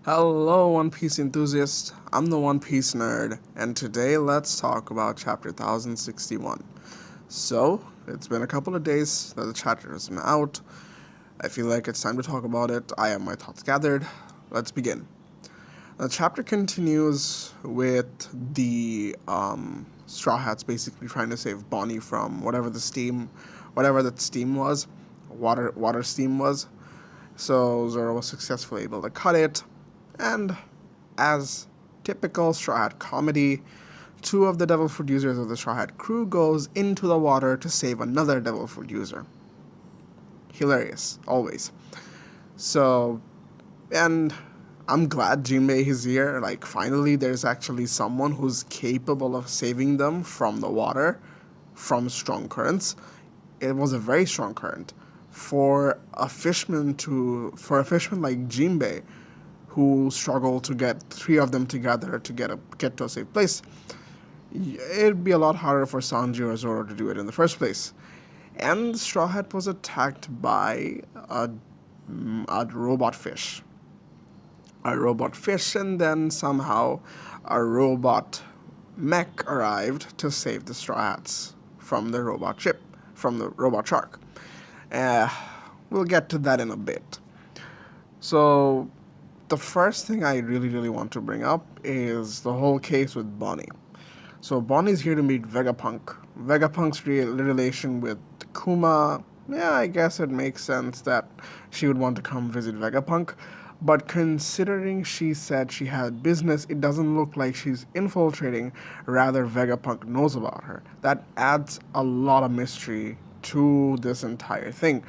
Hello, One Piece enthusiast. I'm the One Piece nerd, and today let's talk about chapter 1061. So, it's been a couple of days that the chapter has been out. I feel like it's time to talk about it. I have my thoughts gathered. Let's begin. The chapter continues with the Straw Hats basically trying to save Bonnie from whatever that steam was, water steam was. So Zoro was successfully able to cut it, and as typical Straw Hat comedy, two of the Devil Fruit users of the Straw Hat crew goes into the water to save another Devil Fruit user. Hilarious, always. So, and I'm glad Jinbei is here. Like, finally, there's actually someone who's capable of saving them from the water, from strong currents. It was a very strong current. For a fishman like Jinbei, who struggled to get three of them together to get to a safe place, it'd be a lot harder for Sanji or Zoro to do it in the first place. And Straw Hat was attacked by a robot fish. A robot fish, and then somehow a robot mech arrived to save the Straw Hats from the robot ship, from the robot shark. Uh, we'll get to that in a bit. So, the first thing I really want to bring up is the whole case with Bonnie. So Bonnie's here to meet Vegapunk. Vegapunk's relation with Kuma, yeah, I guess it makes sense that she would want to come visit Vegapunk. But considering she said she had business, it doesn't look like she's infiltrating. Rather, Vegapunk knows about her. That adds a lot of mystery to this entire thing.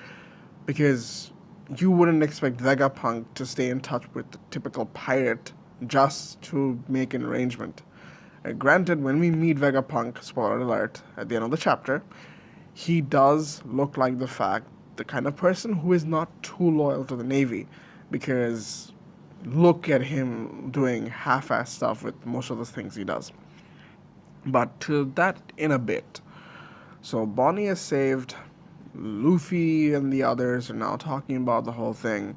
Because you wouldn't expect Vegapunk to stay in touch with the typical pirate just to make an arrangement. Granted, when we meet Vegapunk, spoiler alert, at the end of the chapter, he does look like the kind of person who is not too loyal to the Navy, because look at him doing half-assed stuff with most of the things he does. But to that in a bit. So Bonnie is saved. Luffy and the others are now talking about the whole thing.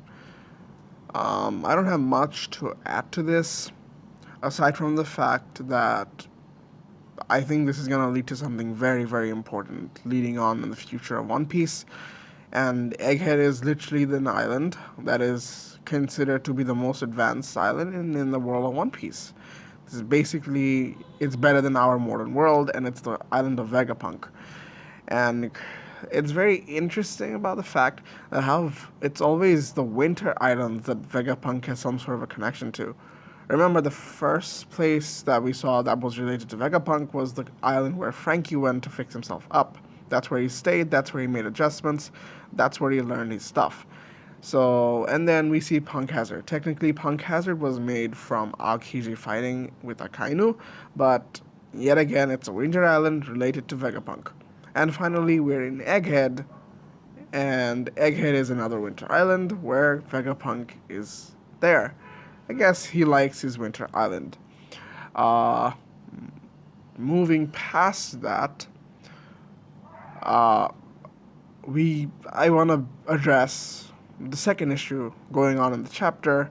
I don't have much to add to this, aside from the fact that I think this is going to lead to something very important leading on in the future of One Piece. And Egghead is literally an island that is considered to be the most advanced island in the world of One Piece. This is basically, it's better than our modern world, and it's the island of Vegapunk. And it's very interesting about the fact that how it's always the winter islands that Vegapunk has some sort of a connection to. Remember, the first place that we saw that was related to Vegapunk was the island where Frankie went to fix himself up. That's where he stayed, that's where he made adjustments, that's where he learned his stuff. So, and then we see Punk Hazard. Technically, Punk Hazard was made from Aokiji fighting with Akainu, but yet again, it's a winter island related to Vegapunk. And finally, we're in Egghead, and Egghead is another winter island where Vegapunk is there. I guess he likes his winter island. Uh, moving past that, uh, I want to address the second issue going on in the chapter,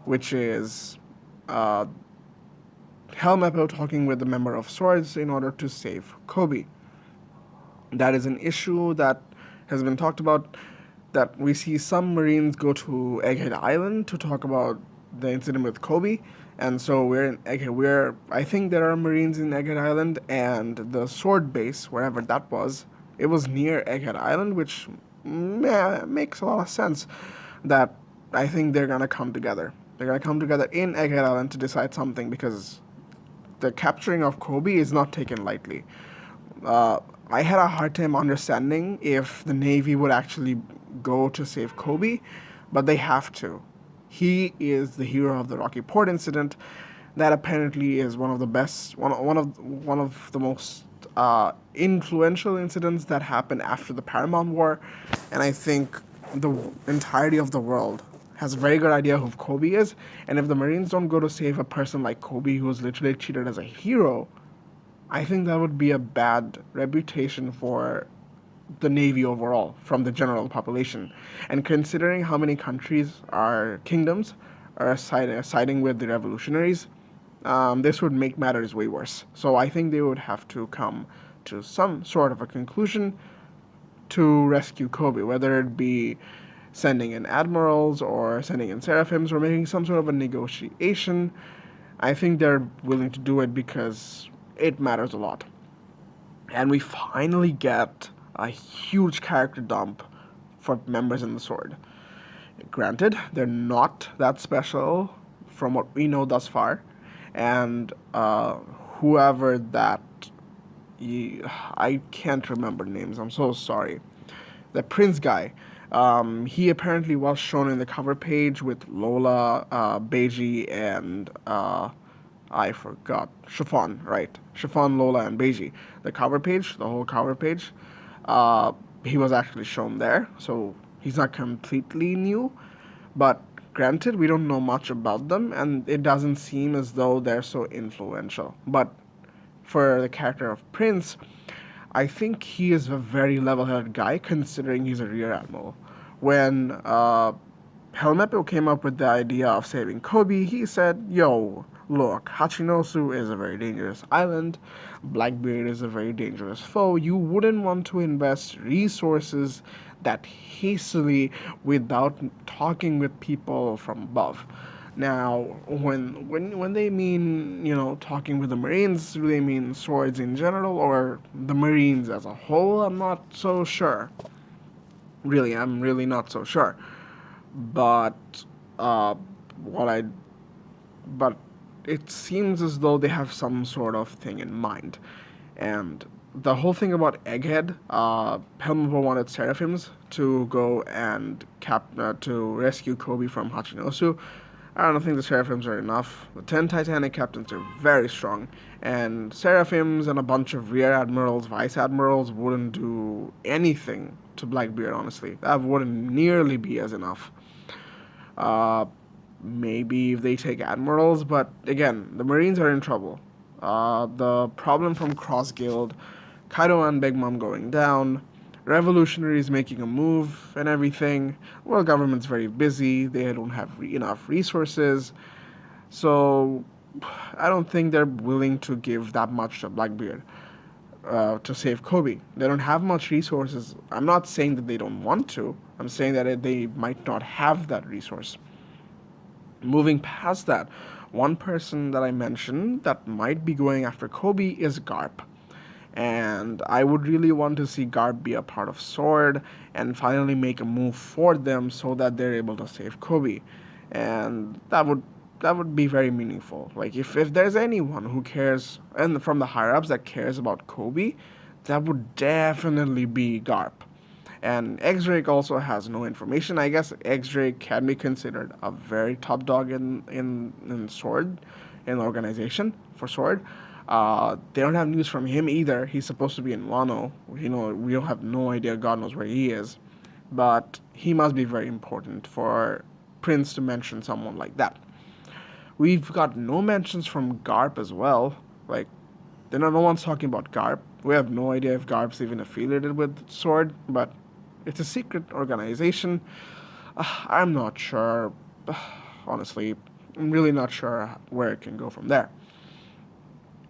which is Helmeppo talking with the member of Swords in order to save Kobe. That is an issue that has been talked about, that we see some Marines go to Egghead Island to talk about the incident with Kobe. And so we're in Egghead. I think there are Marines in Egghead Island, and the sword base, wherever that was, it was near Egghead Island, which makes a lot of sense that I think they're going to come together. They're going to come together in Egghead Island to decide something, because the capturing of Kobe is not taken lightly. I had a hard time understanding if the Navy would actually go to save Kobe, but they have to. He is the hero of the Rocky Port incident. That apparently is one of the most influential incidents that happened after the Paramount War, and I think the entirety of the world has a very good idea who Kobe is. And if the Marines don't go to save a person like Kobe, who was literally treated as a hero, I think that would be a bad reputation for the Navy overall from the general population. And considering how many countries are kingdoms, or siding with the revolutionaries, this would make matters way worse. So I think they would have to come to some sort of a conclusion to rescue Kobe, whether it be sending in admirals or sending in seraphims or making some sort of a negotiation. I think they're willing to do it because it matters a lot. And we finally get a huge character dump for members in the Sword. Granted, they're not that special from what we know thus far, and whoever that I can't remember names. I'm so sorry. The Prince guy. He apparently was shown in the cover page with Lola, Beiji, and I forgot Chiffon. Right, Chiffon, Lola, and Beiji. The cover page, the whole cover page. Uh, he was actually shown there, so he's not completely new. But granted, we don't know much about them, and it doesn't seem as though they're so influential. But for the character of Prince, I think he is a very level-headed guy, considering he's a rear admiral. When Helmeppo came up with the idea of saving Kobe, he said, "Yo, look, Hachinosu is a very dangerous island. Blackbeard is a very dangerous foe. You wouldn't want to invest resources that hastily without talking with people from above." Now, when they mean, talking with the Marines, do they mean swords in general or the Marines as a whole? I'm not so sure. Really, I'm really not so sure. But uh, what I but it seems as though they have some sort of thing in mind. And the whole thing about Egghead, Helmeppo wanted Seraphims to go and to rescue Kobe from Hachinosu. I don't think the Seraphims are enough. The 10 Titanic captains are very strong, and Seraphims and a bunch of rear admirals, vice admirals wouldn't do anything to Blackbeard, honestly. That wouldn't nearly be as enough. Uh, Maybe if they take admirals, but again, the Marines are in trouble. The problem from Cross Guild, Kaido and Big Mom going down, revolutionaries making a move and everything. Well, government's very busy. They don't have enough resources. So I don't think they're willing to give that much to Blackbeard to save Kobe. They don't have much resources. I'm not saying that they don't want to. I'm saying that they might not have that resource. Moving past that, one person that I mentioned that might be going after Kobe is Garp. And I would really want to see Garp be a part of Sword and finally make a move for them so that they're able to save Kobe. And that would be very meaningful. Like if there's anyone who cares and from the higher ups that cares about Kobe, that would definitely be Garp. And X-Drake also has no information. I guess X-Drake can be considered a very top dog in Sword, in the organization for Sword. They don't have news from him either. He's supposed to be in Wano. We don't have no idea. God knows where he is. But he must be very important for Prince to mention someone like that. We've got no mentions from Garp as well. Like, no one's talking about Garp. We have no idea if Garp's even affiliated with Sword, but it's a secret organization. I'm not sure. Honestly, I'm really not sure where it can go from there.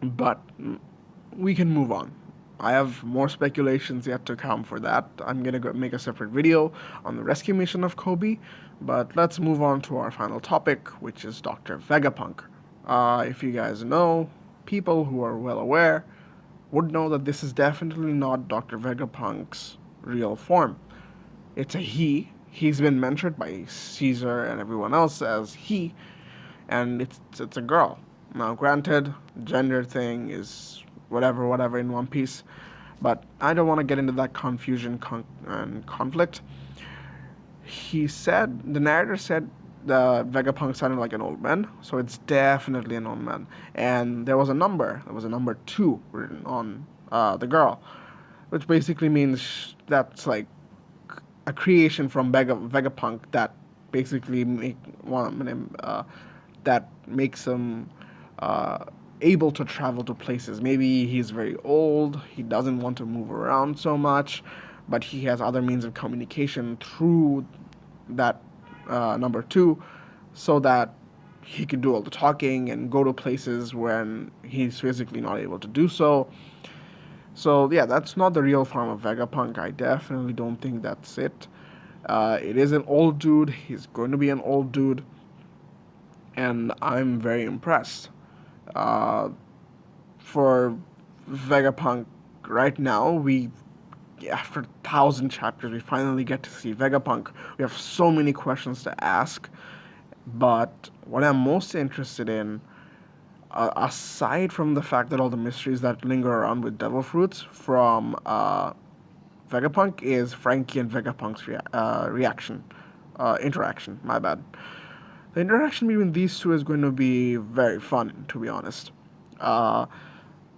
But we can move on. I have more speculations yet to come for that. I'm gonna go make a separate video on the rescue mission of Kobe, but let's move on to our final topic, which is Dr. Vegapunk. If you guys know, people who are well aware would know that this is definitely not Dr. Vegapunk's real form. It's a he. He's been mentioned by Caesar and everyone else as he, and it's a girl. Now, granted, gender thing is whatever in One Piece, but I don't want to get into that confusion and conflict. The narrator said the Vegapunk sounded like an old man, so it's definitely an old man. And there was a number 2 written on the girl, which basically means that's like a creation from Vegapunk that basically that makes him able to travel to places. Maybe he's very old, he doesn't want to move around so much, but he has other means of communication through that number 2. so that he can do all the talking and go to places when he's physically not able to do so. So yeah, that's not the real form of Vegapunk. I definitely don't think that's it. It is an old dude. He's going to be an old dude, and I'm very impressed. Uh, for Vegapunk, right now, after 1,000 chapters, we finally get to see Vegapunk. We have so many questions to ask, but what I'm most interested in, aside from the fact that all the mysteries that linger around with Devil Fruits from Vegapunk, is Frankie and Vegapunk's reaction, interaction. My bad. The interaction between these two is going to be very fun, to be honest. Uh,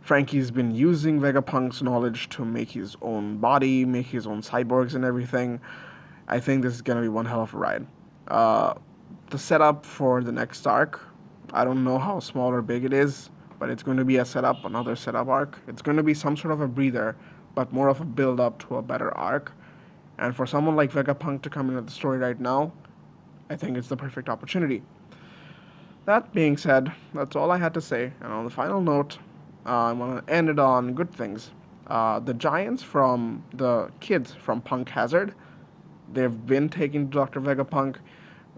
Frankie's been using Vegapunk's knowledge to make his own body, make his own cyborgs and everything. I think this is going to be one hell of a ride. Uh, the setup for the next arc, I don't know how small or big it is, but it's going to be a setup, another setup arc. It's going to be some sort of a breather, but more of a build up to a better arc. And for someone like Vegapunk to come into the story right now, I think it's the perfect opportunity. That being said, that's all I had to say. And on the final note, I want to end it on good things. The giants from the kids from Punk Hazard, they've been taken to Dr. Vegapunk.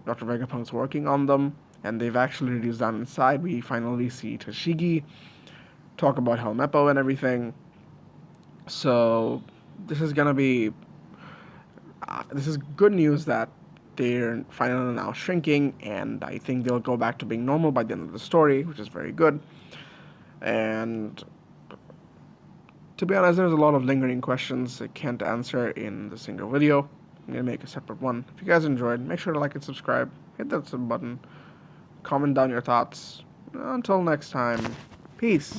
Dr. Vegapunk's working on them, and they've actually reduced down inside. We finally see Tashigi talk about Helmeppo and everything. So this is gonna be this is good news that they're finally now shrinking, and I think they'll go back to being normal by the end of the story, which is very good. And to be honest, there's a lot of lingering questions I can't answer in the single video. I'm gonna make a separate one. If you guys enjoyed, make sure to like and subscribe. Hit that sub button. Comment down your thoughts. Until next time, peace.